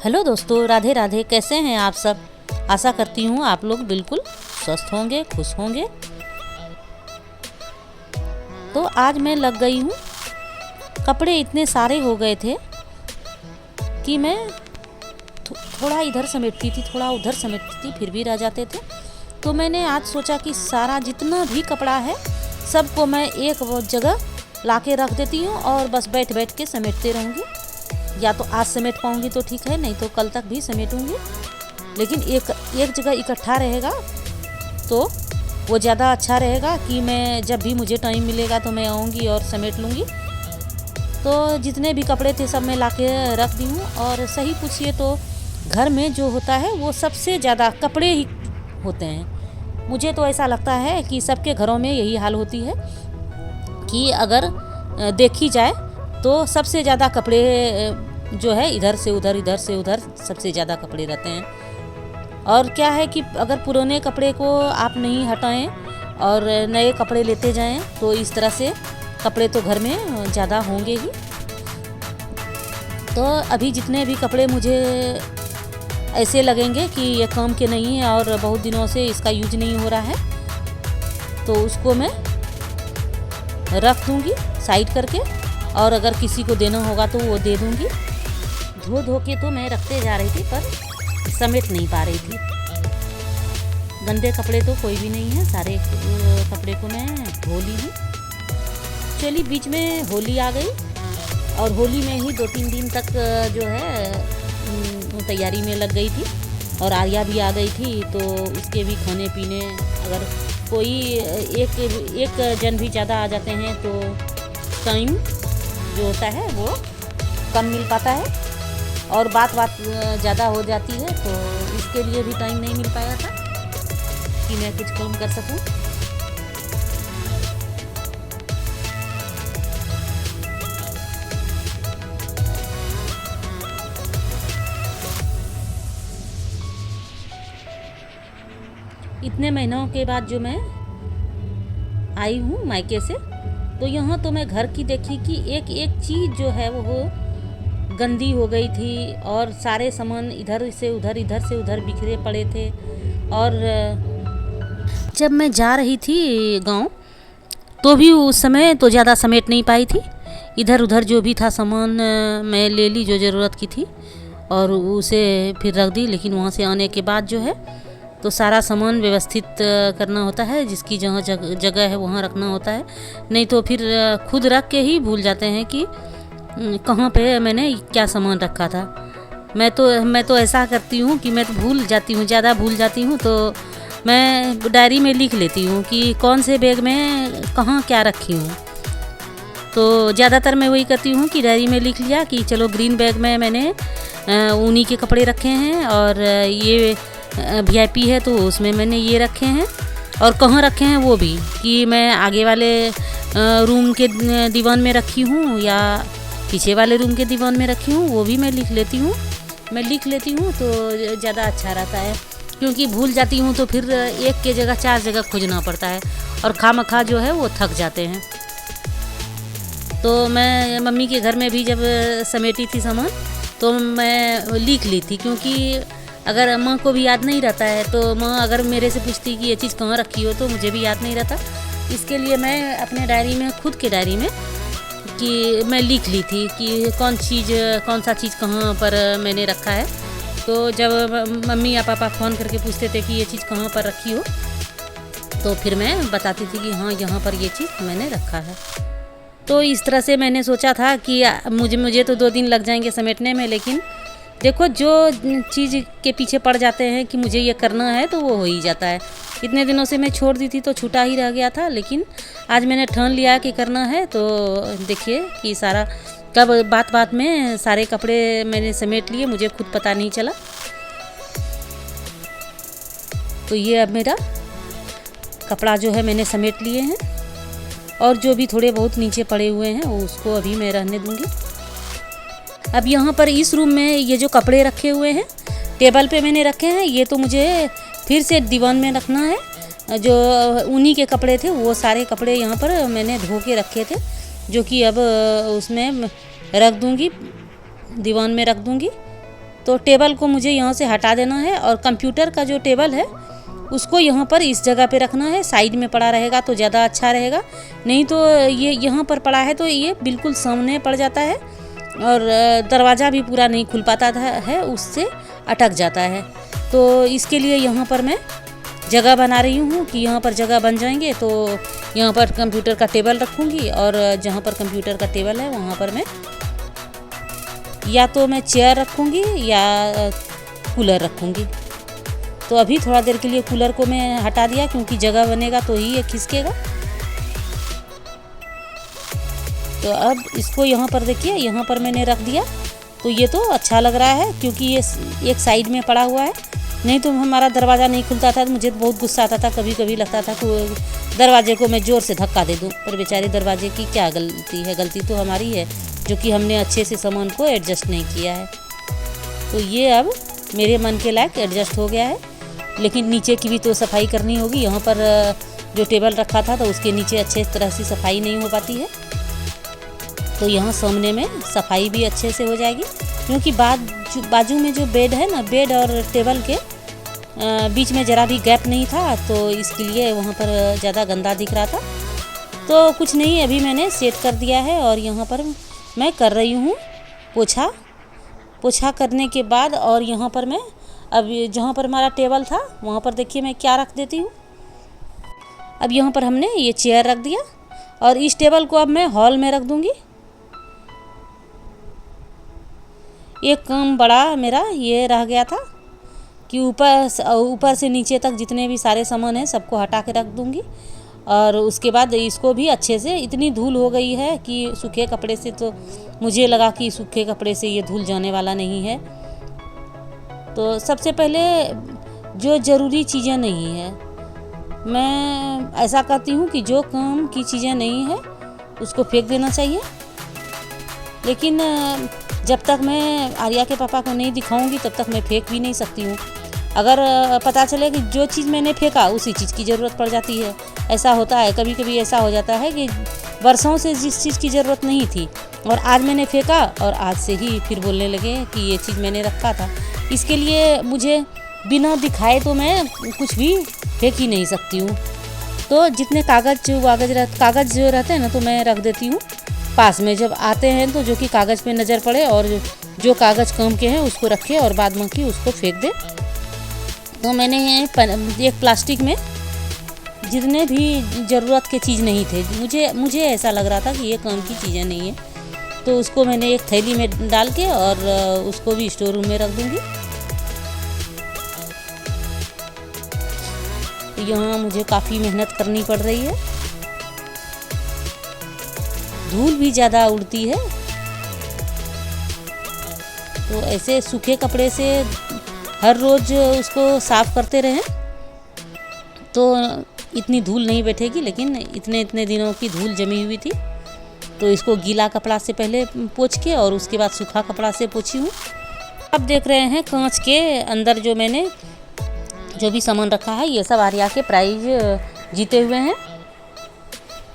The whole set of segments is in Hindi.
हेलो दोस्तों, राधे राधे। कैसे हैं आप सब? आशा करती हूँ आप लोग बिल्कुल स्वस्थ होंगे, खुश होंगे। तो आज मैं लग गई हूँ, कपड़े इतने सारे हो गए थे कि मैं थोड़ा इधर समेटती थी, थोड़ा उधर समेटती थी, फिर भी रह जाते थे। तो मैंने आज सोचा कि सारा जितना भी कपड़ा है सबको मैं एक जगह ला के रख देती हूँ और बस बैठ बैठ के समेटते रहूँगी। या तो आज समेट पाऊँगी तो ठीक है, नहीं तो कल तक भी समेटूँगी। लेकिन एक जगह इकट्ठा रहेगा तो वो ज़्यादा अच्छा रहेगा कि मैं जब भी मुझे टाइम मिलेगा तो मैं आऊँगी और समेट लूँगी। तो जितने भी कपड़े थे सब मैं ला के रख दी हूँ। और सही पूछिए तो घर में जो होता है वो सबसे ज़्यादा कपड़े ही होते हैं। मुझे तो ऐसा लगता है कि सबके घरों में यही हाल होती है कि अगर देखी जाए तो सबसे ज़्यादा कपड़े जो है इधर से उधर सबसे ज़्यादा कपड़े रहते हैं। और क्या है कि अगर पुराने कपड़े को आप नहीं हटाएं और नए कपड़े लेते जाएं तो इस तरह से कपड़े तो घर में ज़्यादा होंगे ही। तो अभी जितने भी कपड़े मुझे ऐसे लगेंगे कि ये काम के नहीं है और बहुत दिनों से इसका यूज नहीं हो रहा है तो उसको मैं रख दूँगी साइड करके, और अगर किसी को देना होगा तो वो दे दूँगी। धो के तो मैं रखते जा रही थी पर समेट नहीं पा रही थी। गंदे कपड़े तो कोई भी नहीं है, सारे कपड़े को मैं धो ली हूँ। चलिए, बीच में होली आ गई और होली में ही 2-3 दिन तक जो है तैयारी में लग गई थी। और आर्या भी आ गई थी तो उसके भी खाने पीने, अगर कोई एक जन भी ज़्यादा आ जाते हैं तो टाइम जो होता है वो कम मिल पाता है और बात ज़्यादा हो जाती है। तो इसके लिए भी टाइम नहीं मिल पाया था कि मैं कुछ काम कर सकूं। इतने महीनों के बाद जो मैं आई हूँ मायके से, तो यहाँ तो मैं घर की देखी कि एक एक चीज़ जो है वो गंदी हो गई थी और सारे सामान इधर से उधर बिखरे पड़े थे। और जब मैं जा रही थी गांव तो भी उस समय तो ज़्यादा समेट नहीं पाई थी। इधर उधर जो भी था सामान मैं ले ली जो ज़रूरत की थी और उसे फिर रख दी। लेकिन वहाँ से आने के बाद जो है तो सारा सामान व्यवस्थित करना होता है, जिसकी जहाँ जगह है वहाँ रखना होता है। नहीं तो फिर खुद रख के ही भूल जाते हैं कि कहाँ पे मैंने क्या सामान रखा था। मैं तो ऐसा करती हूँ कि मैं तो भूल जाती हूँ, ज़्यादा भूल जाती हूँ। तो मैं डायरी में लिख लेती हूँ कि कौन से बैग में कहाँ क्या रखी हूँ। तो ज़्यादातर मैं वही करती हूँ कि डायरी में लिख लिया कि चलो ग्रीन बैग में मैंने ऊनी के कपड़े रखे हैं और ये VIP है तो उसमें मैंने ये रखे हैं। और कहाँ रखे हैं वो भी, कि मैं आगे वाले रूम के दीवान में रखी हूँ या पीछे वाले रूम के दीवान में रखी हूँ, वो भी मैं लिख लेती हूँ। तो ज़्यादा अच्छा रहता है, क्योंकि भूल जाती हूँ तो फिर एक के जगह 4 जगह खोजना पड़ता है और खामखा जो है वो थक जाते हैं। तो मैं मम्मी के घर में भी जब समेटी थी सामान तो मैं लिख ली थी, क्योंकि अगर माँ को भी याद नहीं रहता है तो माँ अगर मेरे से पूछती कि ये चीज़ कहाँ रखी हो तो मुझे भी याद नहीं रहता। इसके लिए मैं अपने डायरी में, खुद के डायरी में, कि मैं लिख ली थी कि कौन सा चीज़ कहाँ पर मैंने रखा है। तो जब मम्मी या पापा फ़ोन करके पूछते थे कि ये चीज़ कहाँ पर रखी हो तो फिर मैं बताती थी कि हाँ यहाँ पर ये चीज़ मैंने रखा है। तो इस तरह से मैंने सोचा था कि मुझे तो 2 दिन लग जाएंगे समेटने में, लेकिन देखो जो चीज़ के पीछे पड़ जाते हैं कि मुझे ये करना है तो वो हो ही जाता है। इतने दिनों से मैं छोड़ दी थी तो छूटा ही रह गया था, लेकिन आज मैंने ठान लिया कि करना है। तो देखिए कि सारा कब बात में सारे कपड़े मैंने समेट लिए, मुझे खुद पता नहीं चला। तो ये अब मेरा कपड़ा जो है मैंने समेट लिए हैं और जो भी थोड़े बहुत नीचे पड़े हुए हैं उसको अभी मैं रहने दूँगी। अब यहाँ पर इस रूम में ये जो कपड़े रखे हुए हैं टेबल पे मैंने रखे हैं, ये तो मुझे फिर से दीवान में रखना है। जो ऊनी के कपड़े थे वो सारे कपड़े यहाँ पर मैंने धो के रखे थे, जो कि अब उसमें रख दूँगी, दीवान में रख दूँगी। तो टेबल को मुझे यहाँ से हटा देना है और कंप्यूटर का जो टेबल है उसको यहाँ पर इस जगह पे रखना है। साइड में पड़ा रहेगा तो ज़्यादा अच्छा रहेगा, नहीं तो ये यहाँ पर पड़ा है तो ये बिल्कुल सामने पड़ जाता है और दरवाज़ा भी पूरा नहीं खुल पाता है, उससे अटक जाता है। तो इसके लिए यहाँ पर मैं जगह बना रही हूँ कि यहाँ पर जगह बन जाएंगे तो यहाँ पर कंप्यूटर का टेबल रखूँगी और जहाँ पर कंप्यूटर का टेबल है वहाँ पर मैं या तो मैं चेयर रखूँगी या कूलर रखूँगी। तो अभी थोड़ा देर के लिए कूलर को मैं हटा दिया क्योंकि जगह बनेगा तो ही ये खिसकेगा। तो अब इसको यहाँ पर देखिए, यहाँ पर मैंने रख दिया तो ये तो अच्छा लग रहा है क्योंकि ये एक साइड में पड़ा हुआ है, नहीं तो हमारा दरवाज़ा नहीं खुलता था। मुझे तो बहुत गुस्सा आता था, कभी कभी लगता था कि दरवाजे को मैं ज़ोर से धक्का दे दूं, पर बेचारे दरवाजे की क्या गलती है, गलती तो हमारी है जो कि हमने अच्छे से सामान को एडजस्ट नहीं किया है। तो ये अब मेरे मन के लायक एडजस्ट हो गया है, लेकिन नीचे की भी तो सफाई करनी होगी। यहाँ पर जो टेबल रखा था तो उसके नीचे अच्छे तरह से सफाई नहीं हो पाती है, तो यहाँ सामने में सफाई भी अच्छे से हो जाएगी क्योंकि बाजू में जो बेड है ना, बेड और टेबल के बीच में ज़रा भी गैप नहीं था, तो इसके लिए वहाँ पर ज़्यादा गंदा दिख रहा था। तो कुछ नहीं, अभी मैंने सेट कर दिया है और यहाँ पर मैं कर रही हूँ पोछा करने के बाद। और यहाँ पर मैं अब जहाँ पर हमारा टेबल था वहाँ पर देखिए मैं क्या रख देती हूँ। अब यहाँ पर हमने ये चेयर रख दिया और इस टेबल को अब मैं हॉल में रख दूँगी। एक काम बड़ा मेरा ये रह गया था कि ऊपर से नीचे तक जितने भी सारे सामान हैं सबको हटा के रख दूँगी और उसके बाद इसको भी अच्छे से, इतनी धूल हो गई है कि सूखे कपड़े से तो मुझे लगा कि सूखे कपड़े से ये धूल जाने वाला नहीं है। तो सबसे पहले जो ज़रूरी चीज़ें नहीं है मैं ऐसा करती हूँ कि जो काम की चीज़ें नहीं है उसको फेंक देना चाहिए, लेकिन जब तक मैं आर्या के पापा को नहीं दिखाऊंगी तब तक मैं फेंक भी नहीं सकती हूँ। अगर पता चले कि जो चीज़ मैंने फेंका उसी चीज़ की ज़रूरत पड़ जाती है, ऐसा होता है। कभी कभी ऐसा हो जाता है कि वर्षों से जिस चीज़ की ज़रूरत नहीं थी और आज मैंने फेंका और आज से ही फिर बोलने लगे कि ये चीज़ मैंने रखा था। इसके लिए मुझे बिना दिखाए तो मैं कुछ भी फेंक ही नहीं सकती हूँ। तो जितने कागज़ जो रहते हैं ना तो मैं रख देती हूँ पास में। जब आते हैं तो जो कि कागज़ पे नज़र पड़े और जो कागज़ काम के हैं उसको रखे और बाद बाकी उसको फेंक दे। तो मैंने एक प्लास्टिक में जितने भी ज़रूरत के चीज़ नहीं थे, मुझे ऐसा लग रहा था कि ये काम की चीज़ें नहीं है, तो उसको मैंने एक थैली में डाल के और उसको भी स्टोर रूम में रख दूँगी। तो यहाँ मुझे काफ़ी मेहनत करनी पड़ रही है, धूल भी ज़्यादा उड़ती है, तो ऐसे सूखे कपड़े से हर रोज़ उसको साफ़ करते रहें तो इतनी धूल नहीं बैठेगी। लेकिन इतने दिनों की धूल जमी हुई थी तो इसको गीला कपड़ा से पहले पोंछ के और उसके बाद सूखा कपड़ा से पोंछी हूँ। अब देख रहे हैं कांच के अंदर जो मैंने जो भी सामान रखा है ये सब आर्या के प्राइज जीते हुए हैं,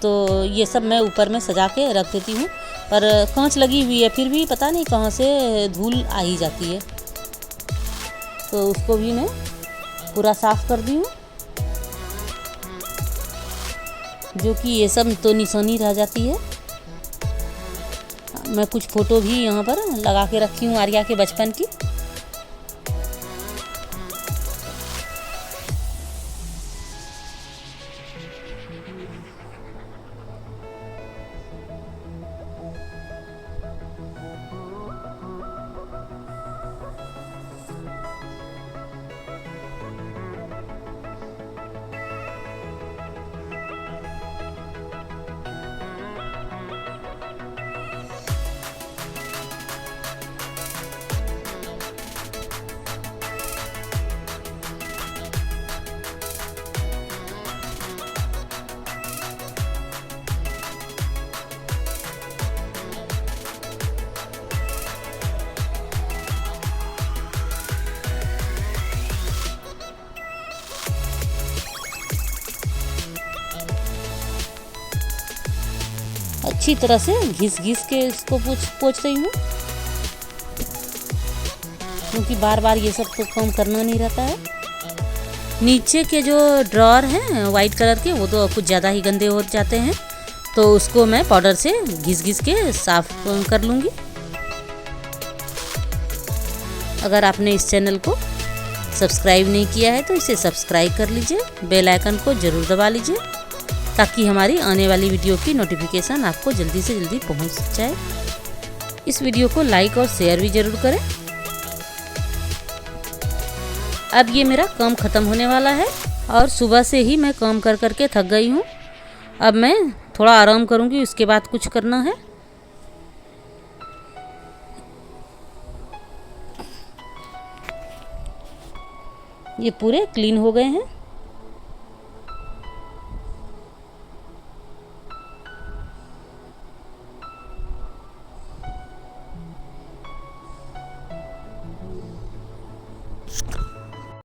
तो ये सब मैं ऊपर में सजा के रख देती हूँ। पर कांच लगी हुई है फिर भी पता नहीं कहाँ से धूल आ ही जाती है, तो उसको भी मैं पूरा साफ़ कर दी हूँ। जो कि ये सब तो निशानी रह जाती है। मैं कुछ फ़ोटो भी यहाँ पर लगा के रखी हूँ आर्या के बचपन की। अच्छी तरह से घिस के इसको पोंछ रही हूँ। क्योंकि बार बार ये सब तो काम करना नहीं रहता है। नीचे के जो ड्रॉर हैं वाइट कलर के, वो तो कुछ ज़्यादा ही गंदे हो जाते हैं, तो उसको मैं पाउडर से घिस घिस के साफ कर लूँगी। अगर आपने इस चैनल को सब्सक्राइब नहीं किया है तो इसे सब्सक्राइब कर लीजिए, बेल आइकन को ज़रूर दबा लीजिए ताकि हमारी आने वाली वीडियो की नोटिफिकेशन आपको जल्दी से जल्दी पहुंच जाए। इस वीडियो को लाइक और शेयर भी ज़रूर करें। अब ये मेरा काम ख़त्म होने वाला है और सुबह से ही मैं काम कर कर के थक गई हूँ। अब मैं थोड़ा आराम करूँगी, उसके बाद कुछ करना है। ये पूरे क्लीन हो गए हैं।